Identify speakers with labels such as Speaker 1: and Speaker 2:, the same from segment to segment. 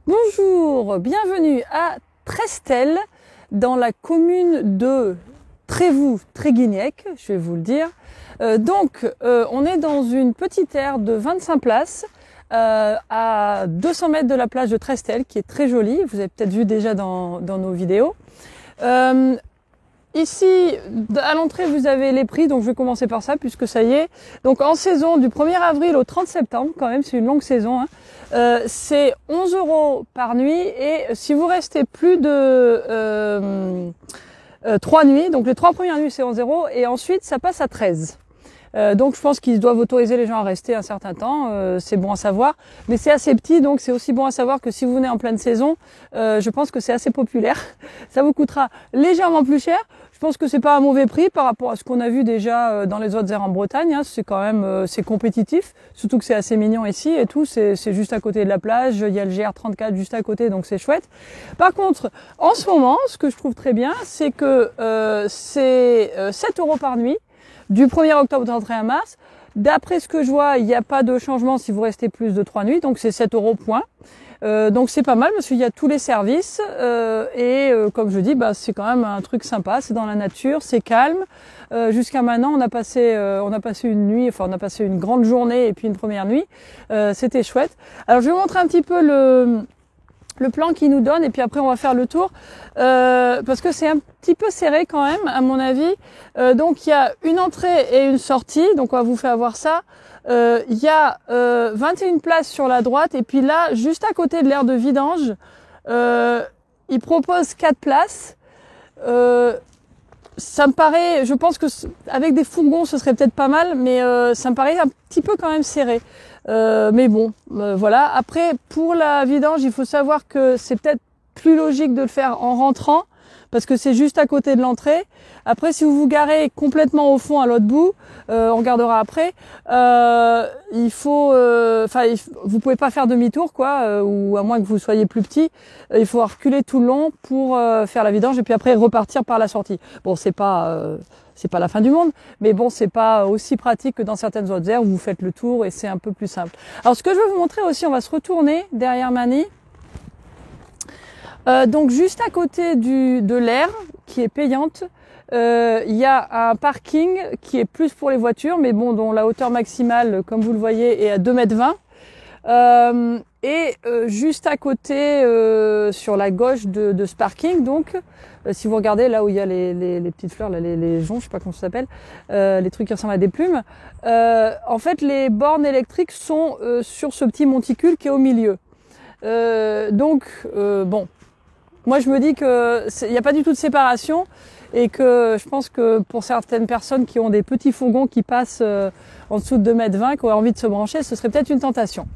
Speaker 1: Bonjour, bienvenue à Trestel, dans la commune de Trévoux-Tréguignec, je vais vous le dire. On est dans une petite aire de 25 places à 200 mètres de la plage de Trestel, qui est très jolie, vous avez peut-être vu déjà dans nos vidéos. Ici, à l'entrée, vous avez les prix, donc je vais commencer par ça, puisque ça y est. Donc en saison, du 1er avril au 30 septembre, quand même, c'est une longue saison, hein. C'est 11 € par nuit, et si vous restez plus de 3 nuits, donc les 3 premières nuits c'est 11 €, et ensuite ça passe à 13. Donc je pense qu'ils doivent autoriser les gens à rester un certain temps, c'est bon à savoir. Mais c'est assez petit, donc c'est aussi bon à savoir que si vous venez en pleine saison, je pense que c'est assez populaire. Ça vous coûtera légèrement plus cher. Je pense que c'est pas un mauvais prix par rapport à ce qu'on a vu déjà dans les autres aires en Bretagne, hein. C'est quand même c'est compétitif, surtout que c'est assez mignon ici et tout. C'est juste à côté de la plage, il y a le GR34 juste à côté, donc c'est chouette. Par contre, en ce moment, ce que je trouve très bien, c'est que c'est 7 € par nuit, du 1er octobre au 31 mars. D'après ce que je vois, il n'y a pas de changement si vous restez plus de 3 nuits, donc c'est 7 € point. Donc c'est pas mal parce qu'il y a tous les services comme je dis, c'est quand même un truc sympa, c'est dans la nature, c'est calme. Jusqu'à maintenant, on a passé une nuit, enfin on a passé une grande journée et puis une première nuit. C'était chouette. Alors je vais vous montrer un petit peu le plan qu'ils nous donne et puis après on va faire le tour parce que c'est un petit peu serré quand même à mon avis. Donc il y a une entrée et une sortie, donc on va vous faire voir ça. Il y a 21 places sur la droite et puis là juste à côté de l'aire de vidange ils proposent 4 places. Ça me paraît, je pense que avec des fourgons ce serait peut-être pas mal, mais ça me paraît un petit peu quand même serré. Mais bon, voilà. Après, pour la vidange, il faut savoir que c'est peut-être plus logique de le faire en rentrant, parce que c'est juste à côté de l'entrée. Après, si vous vous garez complètement au fond à l'autre bout, on regardera après. Vous pouvez pas faire demi-tour, quoi, ou à moins que vous soyez plus petit. Il faut reculer tout le long pour faire la vidange et puis après repartir par la sortie. Bon, c'est pas la fin du monde, mais bon, c'est pas aussi pratique que dans certaines autres aires où vous faites le tour et c'est un peu plus simple. Alors, ce que je veux vous montrer aussi, on va se retourner derrière Mani. Donc juste à côté de l'aire qui est payante, il y a un parking qui est plus pour les voitures, mais bon, dont la hauteur maximale, comme vous le voyez, est à 2,20 m. Juste à côté, sur la gauche de ce parking, donc, si vous regardez là où il y a les petites fleurs, là, les joncs, je sais pas comment ça s'appelle, les trucs qui ressemblent à des plumes, en fait, les bornes électriques sont sur ce petit monticule qui est au milieu. Bon. Moi, je me dis que il n'y a pas du tout de séparation et que je pense que pour certaines personnes qui ont des petits fourgons qui passent en dessous de 2,20 m, qui ont envie de se brancher, ce serait peut-être une tentation.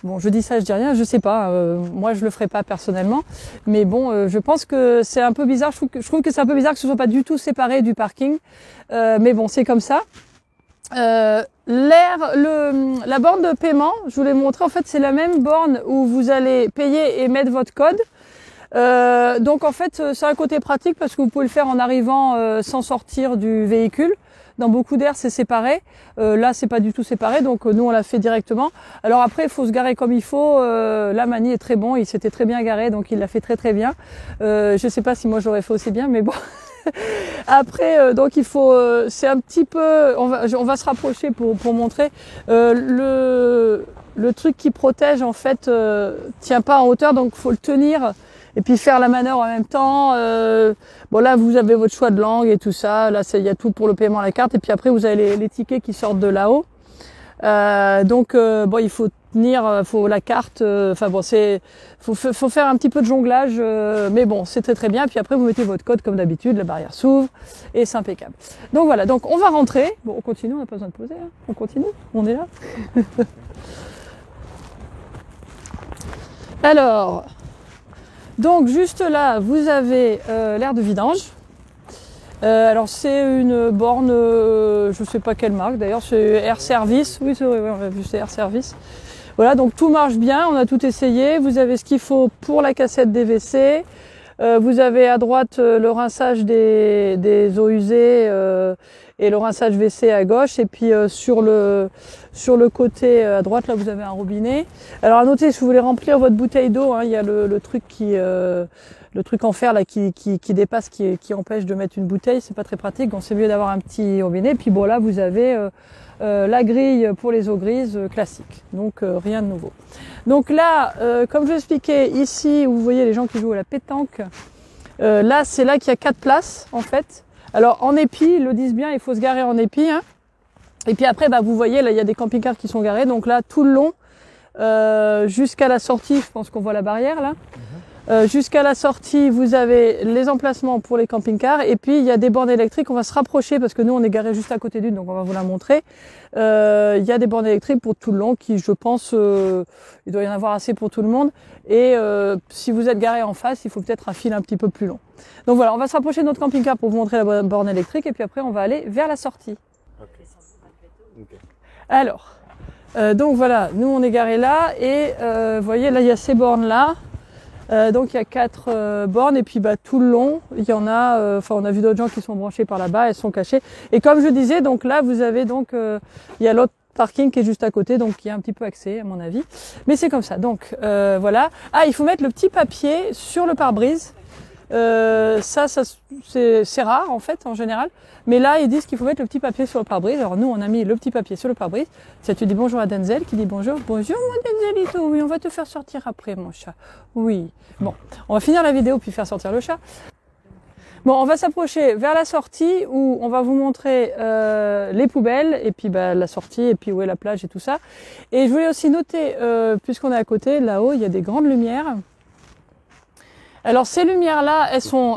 Speaker 1: Bon, je dis ça, je dis rien, je sais pas. Moi, je le ferai pas personnellement, mais bon, je pense que c'est un peu bizarre. Je trouve que c'est un peu bizarre que ce soit pas du tout séparé du parking, mais bon, c'est comme ça. La borne de paiement, je vous l'ai montré, en fait, c'est la même borne où vous allez payer et mettre votre code. Donc en fait c'est un côté pratique parce que vous pouvez le faire en arrivant sans sortir du véhicule. Dans beaucoup d'aires c'est séparé, là c'est pas du tout séparé, donc nous on l'a fait directement. Alors après il faut se garer comme il faut, là Mani est très bon, il s'était très bien garé donc il l'a fait très très bien. Je sais pas si moi j'aurais fait aussi bien mais bon. Après donc il faut c'est un petit peu on va se rapprocher pour montrer le truc qui protège en fait tient pas en hauteur, donc faut le tenir et puis faire la manœuvre en même temps. Bon là vous avez votre choix de langue et tout ça, là il y a tout pour le paiement à la carte et puis après vous avez les tickets qui sortent de là-haut. Bon il faut tenir, faut la carte, faut faire un petit peu de jonglage, mais bon c'est très très bien. Puis après vous mettez votre code comme d'habitude, la barrière s'ouvre et c'est impeccable. Donc voilà, donc on va rentrer. Bon on continue, on n'a pas besoin de poser, hein. On continue, on est là. Alors, donc juste là vous avez l'aire de vidange. Alors c'est une borne, je sais pas quelle marque d'ailleurs, c'est Air Service, oui c'est vrai, on a vu c'est Air Service. Voilà, donc tout marche bien, on a tout essayé, vous avez ce qu'il faut pour la cassette des WC, vous avez à droite le rinçage des eaux usées et le rinçage WC à gauche. Et puis sur le côté à droite, là, vous avez un robinet. Alors à noter, si vous voulez remplir votre bouteille d'eau, hein, il y a le truc le truc en fer là qui dépasse, qui empêche de mettre une bouteille. C'est pas très pratique, donc c'est mieux d'avoir un petit robinet. Puis bon, là, vous avez la grille pour les eaux grises classique, donc rien de nouveau. Donc là, comme je l'expliquais ici, où vous voyez les gens qui jouent à la pétanque, là c'est là qu'il y a 4 places en fait. Alors en épi, ils le disent bien, il faut se garer en épi, hein. Et puis après, bah, vous voyez là, il y a des camping-cars qui sont garés, donc là tout le long jusqu'à la sortie, je pense qu'on voit la barrière là. Jusqu'à la sortie, vous avez les emplacements pour les camping-cars et puis il y a des bornes électriques. On va se rapprocher parce que nous on est garé juste à côté d'une, donc on va vous la montrer. Il y a des bornes électriques pour tout le long qui, je pense, il doit y en avoir assez pour tout le monde. Et si vous êtes garé en face, il faut peut-être un fil un petit peu plus long. Donc voilà, on va se rapprocher de notre camping-car pour vous montrer la borne électrique et puis après on va aller vers la sortie. Okay. Alors, donc voilà, nous on est garé là et vous voyez là il y a ces bornes là. Donc il y a 4 bornes et puis bah tout le long il y en a, on a vu d'autres gens qui sont branchés par là-bas, elles sont cachées. Et comme je disais, donc là vous avez donc il y a l'autre parking qui est juste à côté, donc il y a un petit peu accès à mon avis. Mais c'est comme ça. Donc voilà. Ah, il faut mettre le petit papier sur le pare-brise. Ça c'est rare en fait en général, mais là ils disent qu'il faut mettre le petit papier sur le pare-brise. Alors nous on a mis le petit papier sur le pare-brise. Ça, tu dis bonjour à Denzel qui dit bonjour mon Denzelito, oui on va te faire sortir après mon chat, oui. Bon, on va finir la vidéo puis faire sortir le chat. Bon, on va s'approcher vers la sortie où on va vous montrer les poubelles et puis bah, la sortie et puis où est la plage et tout ça. Et je voulais aussi noter, puisqu'on est à côté, là-haut il y a des grandes lumières. Alors ces lumières-là, elles sont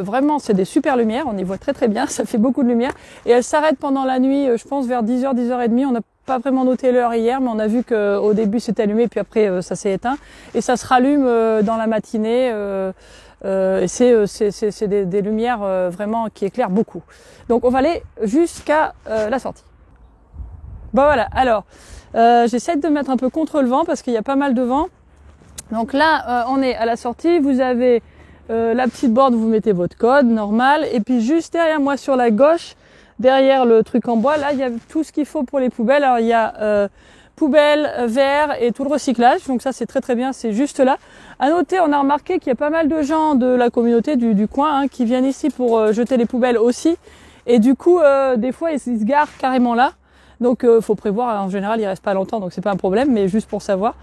Speaker 1: vraiment, c'est des super lumières, on y voit très très bien, ça fait beaucoup de lumière. Et elles s'arrêtent pendant la nuit, je pense vers 10h, 10h30, on n'a pas vraiment noté l'heure hier, mais on a vu qu'au début c'était allumé, puis après ça s'est éteint. Et ça se rallume dans la matinée, et c'est des lumières vraiment qui éclairent beaucoup. Donc on va aller jusqu'à la sortie. Bon voilà, alors j'essaie de mettre un peu contre le vent parce qu'il y a pas mal de vent. Donc là, on est à la sortie, vous avez la petite borne, vous mettez votre code normal, et puis juste derrière moi sur la gauche, derrière le truc en bois, là il y a tout ce qu'il faut pour les poubelles. Alors il y a poubelles, verre et tout le recyclage, donc ça c'est très très bien, c'est juste là. À noter, on a remarqué qu'il y a pas mal de gens de la communauté du coin hein, qui viennent ici pour jeter les poubelles aussi, et du coup des fois ils se garent carrément là. Donc faut prévoir, en général ils restent pas longtemps, donc c'est pas un problème, mais juste pour savoir.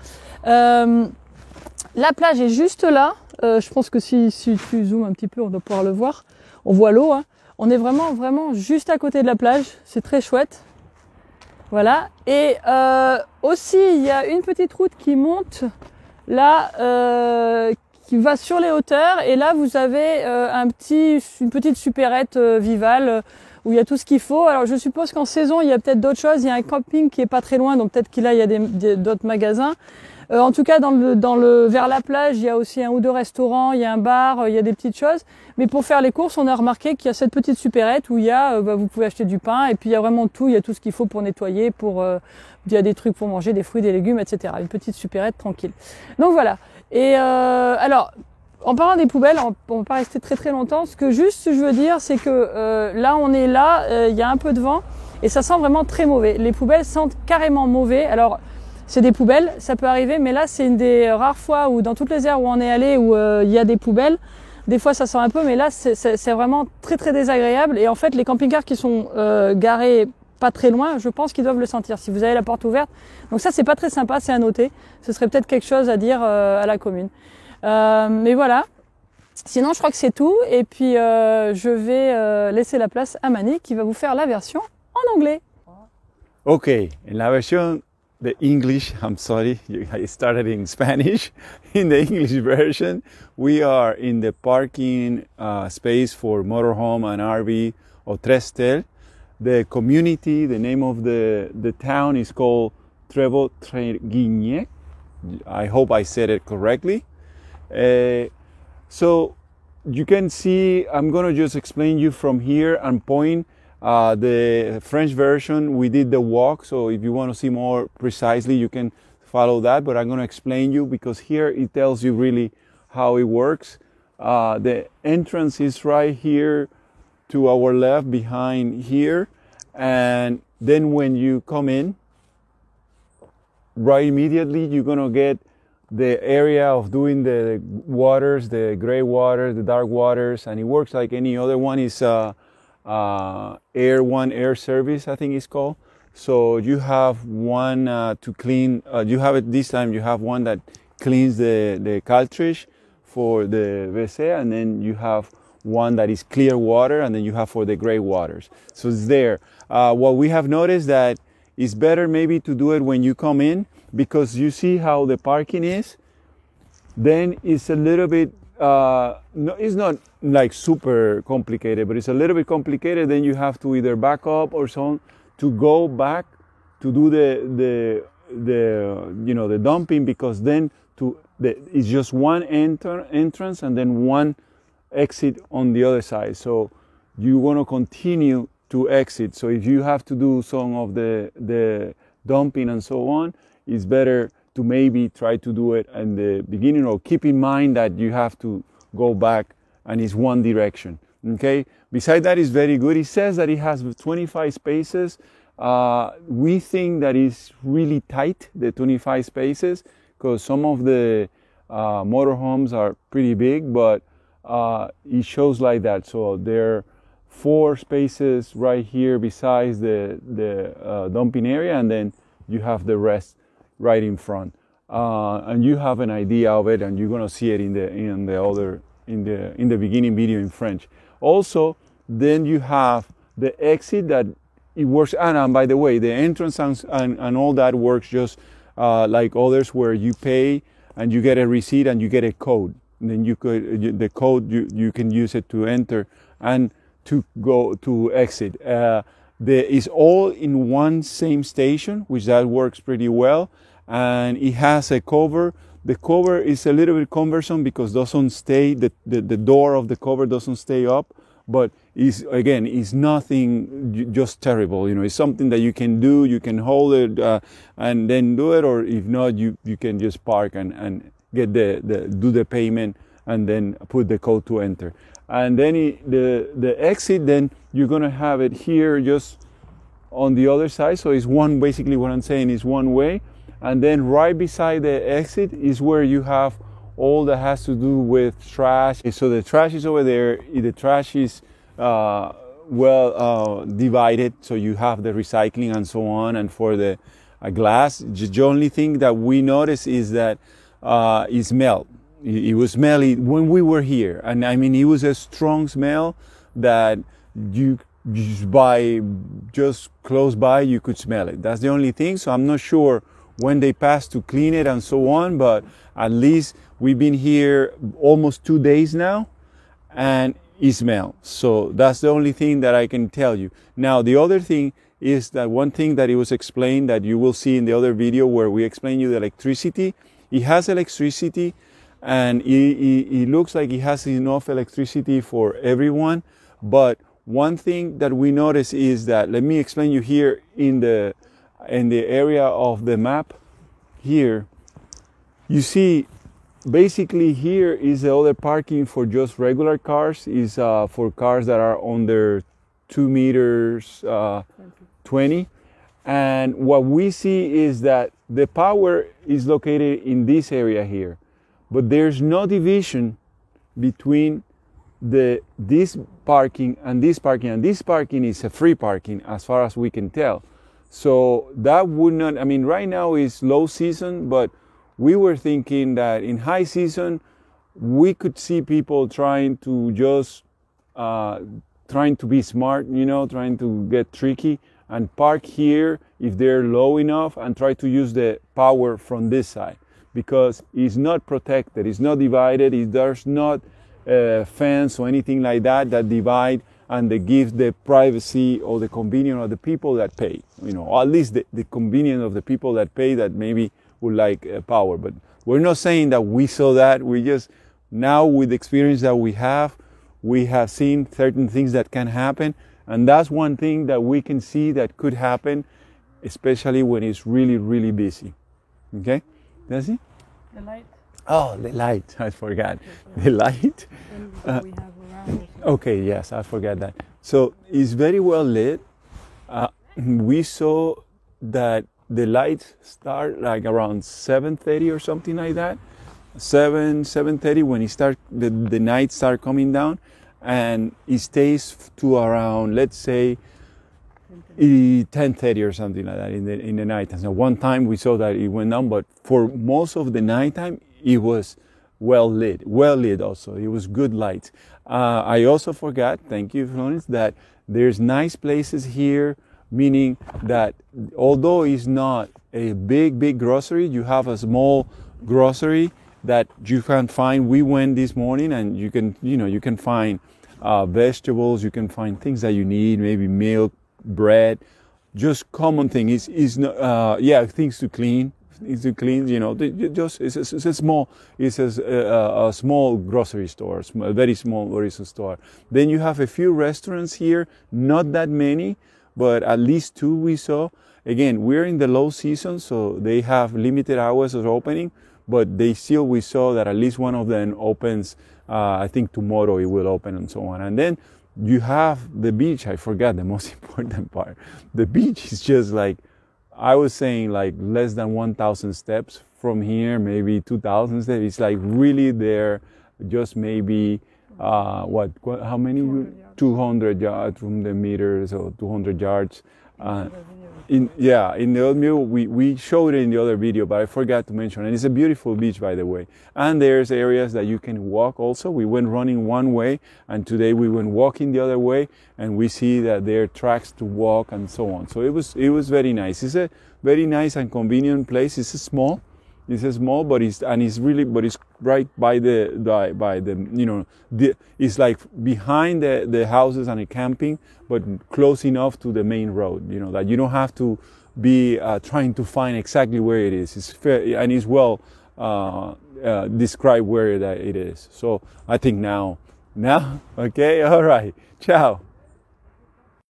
Speaker 1: La plage est juste là. Je pense que si tu zoomes un petit peu, on doit pouvoir le voir. On voit l'eau. Hein. On est vraiment juste à côté de la plage. C'est très chouette. Voilà. Et aussi, il y a une petite route qui monte là, qui va sur les hauteurs. Et là, vous avez une petite supérette Vival où il y a tout ce qu'il faut. Alors, je suppose qu'en saison, il y a peut-être d'autres choses. Il y a un camping qui est pas très loin, donc peut-être qu'il y a d'autres magasins. En tout cas, vers la plage, il y a aussi un ou deux restaurants, il y a un bar, il y a des petites choses. Mais pour faire les courses, on a remarqué qu'il y a cette petite supérette où il y a, vous pouvez acheter du pain et puis il y a vraiment tout, il y a tout ce qu'il faut pour nettoyer, il y a des trucs pour manger, des fruits, des légumes, etc. Une petite supérette tranquille. Donc voilà. Et alors, en parlant des poubelles, on va pas rester très très longtemps. Ce que juste je veux dire, c'est que là, on est là, il y a un peu de vent et ça sent vraiment très mauvais. Les poubelles sentent carrément mauvais. Alors c'est des poubelles, ça peut arriver, mais là c'est une des rares fois où dans toutes les aires où on est allé où il y a des poubelles, des fois ça sent un peu, mais là c'est vraiment très très désagréable. Et en fait les camping-cars qui sont garés pas très loin, je pense qu'ils doivent le sentir si vous avez la porte ouverte. Donc ça c'est pas très sympa, c'est à noter. Ce serait peut-être quelque chose à dire à la commune. Mais voilà. Sinon je crois que c'est tout. Et puis je vais laisser la place à Mani qui va vous faire la version en anglais.
Speaker 2: Ok, la version the English, I'm sorry, I started in Spanish. In the English version, we are in the parking space for motorhome and RV of Trestel. The community, the name of the town is called Trevo-Treguiñec. I hope I said it correctly. So you can see, I'm going to just explain you from here and point. The French version, we did the walk, so if you want to see more precisely, you can follow that, but I'm going to explain you because here it tells you really how it works. The entrance is right here to our left behind here, and then when you come in, right immediately you're gonna get the area of doing the waters, the gray waters, the dark waters, and it works like any other one. Is air service, I think it's called. So you have one to clean. You have it this time. You have one that cleans the cartridge for the WC, and then you have one that is clear water, and then you have for the gray waters. So it's there. What we have noticed that it's better maybe to do it when you come in, because you see how the parking is. Then it's a little bit, no, it's not like super complicated, but it's a little bit complicated. Then you have to either back up or so on to go back to do the dumping, because then it's just one entrance and then one exit on the other side. So you want to continue to exit. So if you have to do some of the dumping and so on, it's better to maybe try to do it in the beginning, or keep in mind that you have to go back and it's one direction. Okay. Besides that, it's very good. It says that it has 25 spaces. We think that it's really tight, the 25 spaces, because some of the motorhomes are pretty big, but it shows like that. So there are 4 spaces right here besides the dumping area, and then you have the rest right in front, and you have an idea of it, and you're gonna see it in the beginning video in French. Also, then you have the exit that it works, and by the way, the entrance and all that works just like others, where you pay and you get a receipt and you get a code. And then the code you can use it to enter and to go to exit. It's all in one same station, which that works pretty well, and it has a cover. The cover is a little bit cumbersome because doesn't stay, the door of the cover doesn't stay up, but it's nothing just terrible. It's something that you can do. You can hold it and then do it, or if not, you can just park and get do the payment and then put the code to enter. And then the exit, then you're gonna have it here just on the other side. So it's one, basically what I'm saying is one way. And then right beside the exit is where you have all that has to do with trash. So the trash is over there. The trash is divided. So you have the recycling and so on. And for the glass, the only thing that we notice is that it smelled. It was smelly when we were here, and I mean, it was a strong smell that you just close by, you could smell it. That's the only thing. So I'm not sure when they passed to clean it and so on, but at least we've been here almost 2 days now, and it smells. So that's the only thing that I can tell you. Now, the other thing is that one thing that it was explained that you will see in the other video where we explain you the electricity. It has electricity, and it looks like it has enough electricity for everyone. But one thing that we notice is that, let me explain you here in the area of the map here. You see, basically here is the other parking for just regular cars, is for cars that are under 2 meters 20. And what we see is that the power is located in this area here, but there's no division between this parking and this parking, and this parking is a free parking as far as we can tell. So that would not, I mean, right now is low season, but we were thinking that in high season we could see people trying to just trying to be smart, trying to get tricky and park here if they're low enough, and try to use the power from this side, because it's not protected, it's not divided, there's not a fence or anything like that divide and they give the privacy or the convenience of the people that pay, or at least the convenience of the people that pay that maybe would like power. But we're not saying that we saw that. We just, now with the experience that we have seen certain things that can happen. And that's one thing that we can see that could happen, especially when it's really, really busy. Okay? That's it?
Speaker 1: The light.
Speaker 2: Oh, the light. I forgot. The light.
Speaker 1: And we have around
Speaker 2: Okay, yes, I forgot that. So it's very well lit. We saw that the lights start like around 7:30 or something like that. 7:30 when the night start coming down, and it stays to around, let's say, 10:30 or something like that in the night. And so one time we saw that it went down, but for most of the nighttime it was well lit also. It was good light. I also forgot, thank you, Florence, that there's nice places here, meaning that although it's not a big grocery, you have a small grocery that you can find. We went this morning and you can find vegetables, you can find things that you need, maybe milk, bread, just common thing. Is not things to clean. It's to clean, it's a small grocery store, a very small grocery store. Then you have a few restaurants here, not that many, but at least two we saw. Again, we're in the low season, so they have limited hours of opening, but we saw that at least one of them opens, I think tomorrow it will open and so on. And then you have the beach. I forgot the most important part. The beach is just like, I was saying, like less than 1,000 steps from here, maybe 2,000 steps. It's like really there, just maybe, how many? 200 yards from the meters, or 200 yards. In the other video, we showed it in the other video, but I forgot to mention. And it's a beautiful beach, by the way. And there's areas that you can walk also. We went running one way, and today we went walking the other way, and we see that there are tracks to walk and so on. So it was very nice. It's a very nice and convenient place. It's small, but it's right by it's like behind the houses and a camping, but close enough to the main road, that you don't have to be trying to find exactly where it is. It's fair, and it's well described where that it is. So I think now, okay, all right, ciao.